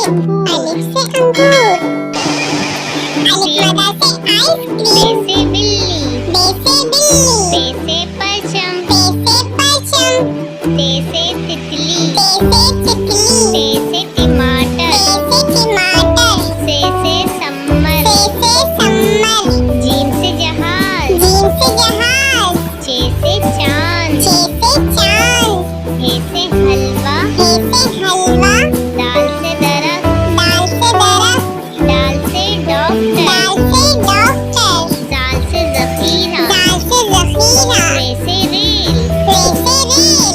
अंगूर। अलिफ से अंगूर। अलिफ मदा से आइसक्रीम। बे से बिल्ली। बे से बिल्ली। पे से परचम। पे से परचम। ते से तितली। ते से तितली। ते से टमाटर। ते से टमाटर। से सम्मर। से सम्मर। जीम से जहाज। जीम से जहाज। चे से चांद। चे से चांद। हे से हलवा। हे से हलवा। दाल से दरख्त। दाल से दरख्त। दाल से डॉक्टर। दाल से डॉक्टर। दाल से जखीरा। दाल से जखीरा। रे से रेल। रे से रेल।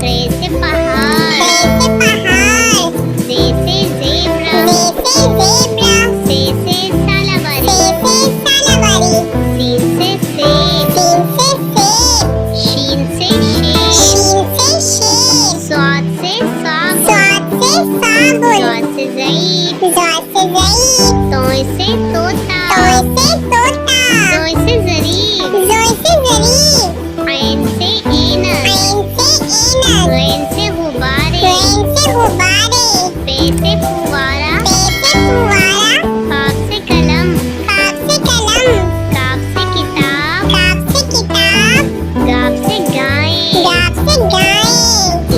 रे से पहाड़। रे से पहाड़। जे से ज़ेब्रा। रे से ज़ेब्रा। से सालाबारी। से सालाबारी। सीन से सेब। सीन से सेब। शीन से शेर। शीन से शेर। स्वाद से साबुन। स्वाद से साबुन। जॉद से ज़ईद। जॉद से ज़ईद। तोय से तोता। तोय से तोता। जोय से ज़रीब। जोय से ज़रीब। ऐन से ऐनक। ऐन से ऐनक। रैन से गुब्बारे। रैन से गुब्बारे। पे से फुवारा। पे से फुवारा। काफ से कलम। काफ से कलम। काफ से किताब। काफ से किताब। गाफ से गाय। गाफ से गाय।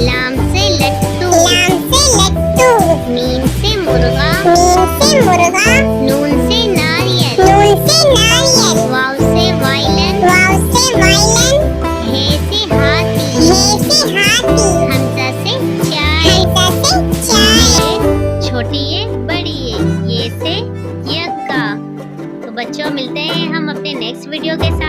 लाम से लट्टू। लाम से लट्टू। मीम से मुर्गा। मीम से मुर्गा। नून से नारियल। नून से नारियल। वाव से वायलन। वाव से वायलन। हे से हाथी। हे से हाथी। हमजा से चाय। हमजा से चाय। छोटी ये बड़ी ये से यक्का। तो बच्चों मिलते हैं हम अपने नेक्स्ट वीडियो के साथ।